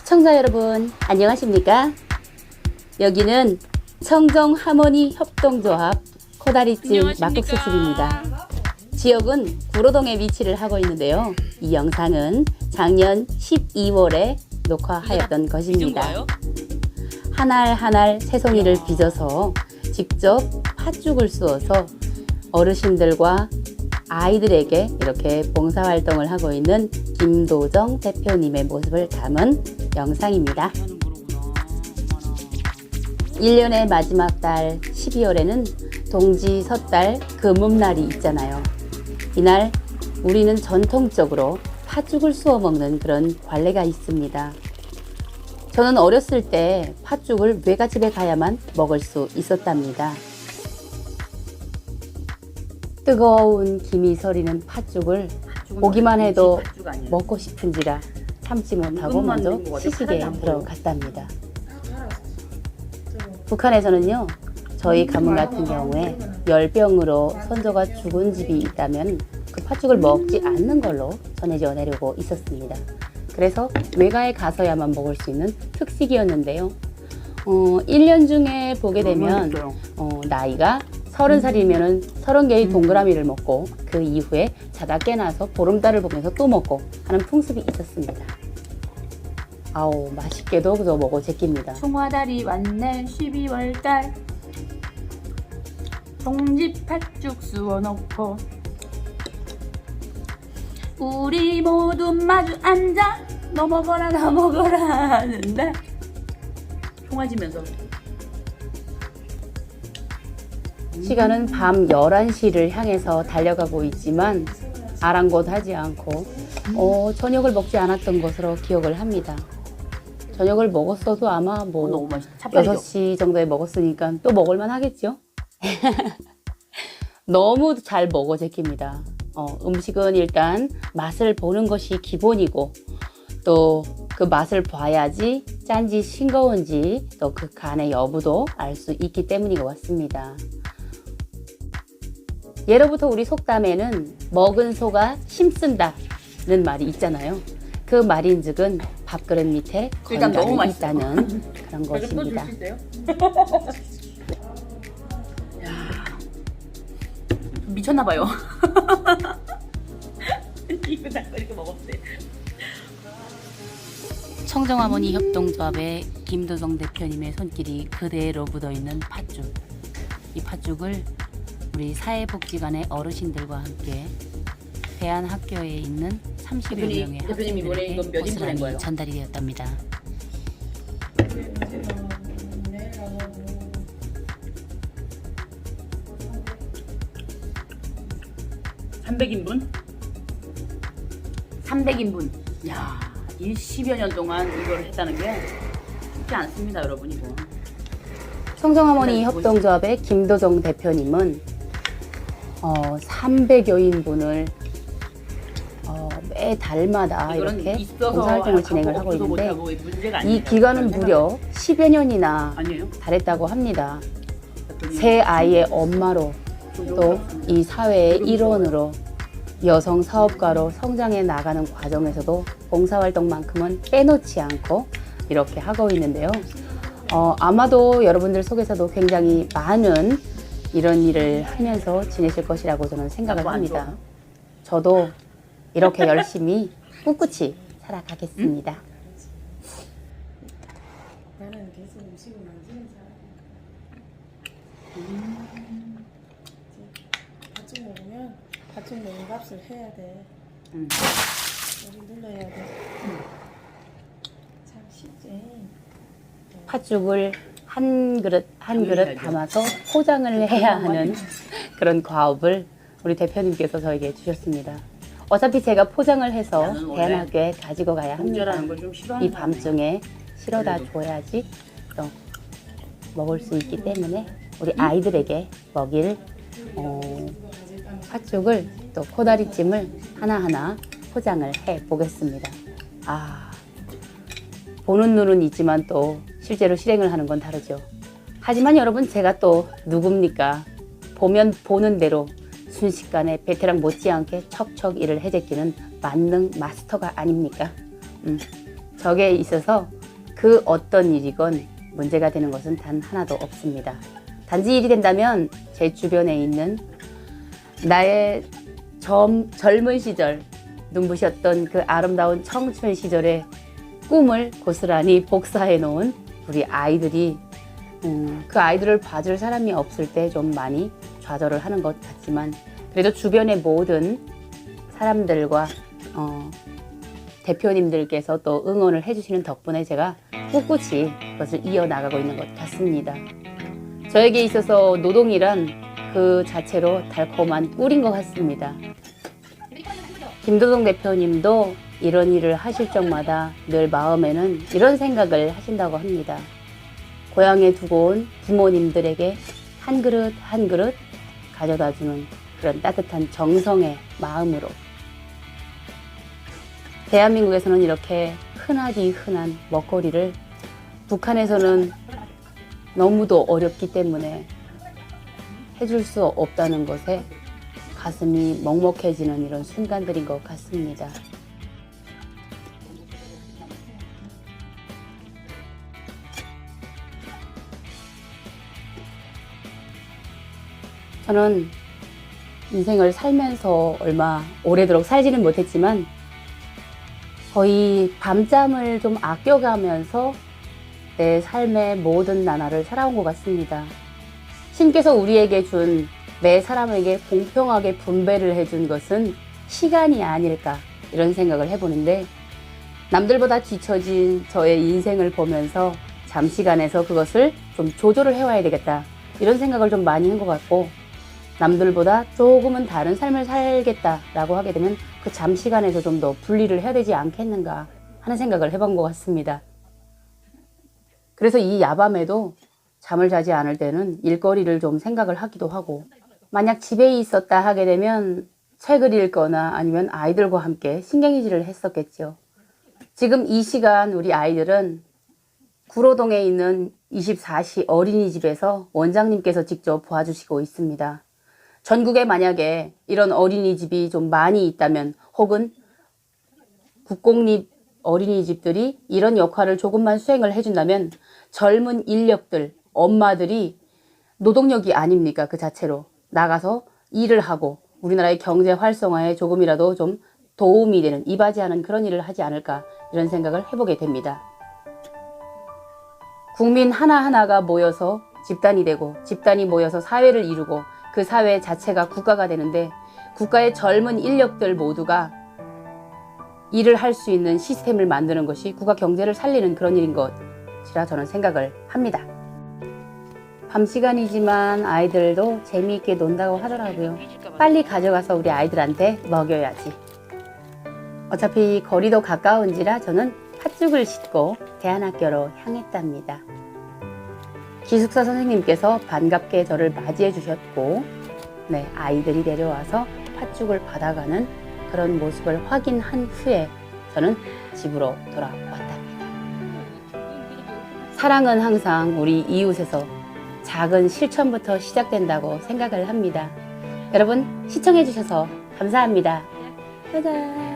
시청자 여러분 안녕하십니까? 여기는 청정하모니 협동조합 코다리찜 막국수집입니다. 지역은 구로동에 위치를 하고 있는데요. 이 영상은 작년 12월에 녹화하였던 것입니다. 한 알 한 알 새송이를 빚어서 직접 팥죽을 쑤어서 어르신들과 아이들에게 이렇게 봉사활동을 하고 있는 김도정 대표님의 모습을 담은 영상입니다. 1년의 마지막 달 12월에는 동지 섣달 금음날이 있잖아요. 이날 우리는 전통적으로 팥죽을 쑤어 먹는 그런 관례가 있습니다. 저는 어렸을 때 팥죽을 외갓집에 가야만 먹을 수 있었답니다. 뜨거운 김이 서리는 팥죽을 보기만 해도 먹고 싶은지라 참지 못하고 먼저 시식에 들어갔답니다. 북한에서는요, 저희 가문 같은 경우에 열병으로 선조가 죽은 집이 있다면 그 팥죽을 먹지 않는 걸로 전해져 내려오고 있었습니다. 그래서 외가에 가서야만 먹을 수 있는 특식이었는데요. 1년 중에 보게 되면 나이가 30살이면 30개의 동그라미를 먹고 그 이후에 자다 깨나서 보름달을 보면서 또 먹고 하는 풍습이 있었습니다. 아우, 맛있게도 그저 먹어 제낍니다. 송화달이 왔네 12월달 동지 팥죽 쑤어놓고 우리 모두 마주 앉아 너 먹어라 나 먹어라 하는데 송아지면서 시간은 밤 11시를 향해서 달려가고 있지만 아랑곳하지 않고 저녁을 먹지 않았던 것으로 기억을 합니다. 저녁을 먹었어도 아마 너무 맛있다. 6시 정도에 먹었으니까 또 먹을만 하겠죠? 너무 잘 먹어 제낍니다. 음식은 일단 맛을 보는 것이 기본이고 또 그 맛을 봐야지 짠지 싱거운지 또 그 간의 여부도 알 수 있기 때문인 것 같습니다. 예로부터 우리 속담에는 먹은 소가 힘쓴다는 말이 있잖아요. 그 말인즉은 밥그릇 밑에 건강이 있다는 그런 것입니다. 미쳤나봐요. 입에 닦고 이렇게 먹었대. 청정하모니 협동조합의 김도정 대표님의 손길이 그대로 묻어있는 팥죽. 이 팥죽을 우리 사회복지관의 어르신들과 함께 대한학교에 있는 30여 명의 학생들에게 고스란히 전달이 되었답니다. 300인분? 300인분. 야, 이 10여 년 동안 이걸 했다는 게 쉽지 않습니다, 여러분 이거. 청정하모니 협동조합의 김도정 대표님은 300여 인분을 매달마다 이렇게 봉사활동을 진행을 하고 있는데 이 기간은 무려 10여 년이나 달했다고 합니다. 세 아이의 엄마로 또 이 사회의 일원으로 여성 사업가로 성장해 나가는 과정에서도 봉사활동만큼은 빼놓지 않고 이렇게 하고 있는데요. 아마도 여러분들 속에서도 굉장히 많은 이런 일을 하면서 지내실 것이라고 저는 생각을 합니다. 저도 이렇게 열심히 꿋꿋이 살아가겠습니다. 나는 계속 음식을 만드는 사람이야. 팥죽 먹으면 팥죽 먹은 값을 해야 돼. 여기 눌러야 돼. 참 쉽지. 팥죽을 한 그릇 한 그릇 담아서 포장을 해야 하는 그런 과업을 우리 대표님께서 저에게 주셨습니다. 어차피 제가 포장을 해서 대한학교에 가지고 가야 합니다. 이 밤중에 실어다 줘야지 또 먹을 수 있기 때문에 우리 아이들에게 먹일 팥죽을 또 코다리찜을 하나하나 포장을 해 보겠습니다. 보는 눈은 있지만 또 실제로 실행을 하는 건 다르죠. 하지만 여러분, 제가 또 누굽니까? 보면 보는 대로 순식간에 베테랑 못지않게 척척 일을 해제끼는 만능 마스터가 아닙니까? 저게 있어서 그 어떤 일이건 문제가 되는 것은 단 하나도 없습니다. 단지 일이 된다면 제 주변에 있는 나의 젊은 시절, 눈부셨던 그 아름다운 청춘 시절의 꿈을 고스란히 복사해 놓은 우리 아이들이 그 아이들을 봐줄 사람이 없을 때 좀 많이 좌절을 하는 것 같지만 그래도 주변의 모든 사람들과 대표님들께서 또 응원을 해주시는 덕분에 제가 꿋꿋이 그것을 이어나가고 있는 것 같습니다. 저에게 있어서 노동이란 그 자체로 달콤한 꿀인 것 같습니다. 김도동 대표님도 이런 일을 하실 적마다 늘 마음에는 이런 생각을 하신다고 합니다. 고향에 두고 온 부모님들에게 한 그릇 한 그릇 가져다주는 그런 따뜻한 정성의 마음으로 대한민국에서는 이렇게 흔하디 흔한 먹거리를 북한에서는 너무도 어렵기 때문에 해줄 수 없다는 것에 가슴이 먹먹해지는 이런 순간들인 것 같습니다. 저는 인생을 살면서 얼마 오래도록 살지는 못했지만 거의 밤잠을 좀 아껴가면서 내 삶의 모든 나날을 살아온 것 같습니다. 신께서 우리에게 준 매 사람에게 공평하게 분배를 해준 것은 시간이 아닐까 이런 생각을 해보는데 남들보다 뒤처진 저의 인생을 보면서 잠시간에서 그것을 좀 조절을 해와야 되겠다 이런 생각을 좀 많이 한 것 같고 남들보다 조금은 다른 삶을 살겠다라고 하게 되면 그 잠시간에서 좀 더 분리를 해야 되지 않겠는가 하는 생각을 해본 것 같습니다. 그래서 이 야밤에도 잠을 자지 않을 때는 일거리를 좀 생각을 하기도 하고 만약 집에 있었다 하게 되면 책을 읽거나 아니면 아이들과 함께 신경질을 했었겠죠. 지금 이 시간 우리 아이들은 구로동에 있는 24시 어린이집에서 원장님께서 직접 도와주시고 있습니다. 전국에 만약에 이런 어린이집이 좀 많이 있다면 혹은 국공립 어린이집들이 이런 역할을 조금만 수행을 해준다면 젊은 인력들, 엄마들이 노동력이 아닙니까? 그 자체로 나가서 일을 하고 우리나라의 경제 활성화에 조금이라도 좀 도움이 되는 이바지하는 그런 일을 하지 않을까 이런 생각을 해보게 됩니다. 국민 하나하나가 모여서 집단이 되고 집단이 모여서 사회를 이루고 그 사회 자체가 국가가 되는데 국가의 젊은 인력들 모두가 일을 할 수 있는 시스템을 만드는 것이 국가 경제를 살리는 그런 일인 것이라 저는 생각을 합니다. 밤 시간이지만 아이들도 재미있게 논다고 하더라고요. 빨리 가져가서 우리 아이들한테 먹여야지. 어차피 거리도 가까운지라 저는 팥죽을 싣고 대안학교로 향했답니다. 기숙사 선생님께서 반갑게 저를 맞이해 주셨고 아이들이 내려와서 팥죽을 받아가는 그런 모습을 확인한 후에 저는 집으로 돌아왔답니다. 사랑은 항상 우리 이웃에서 작은 실천부터 시작된다고 생각을 합니다. 여러분 시청해 주셔서 감사합니다. 짜잔.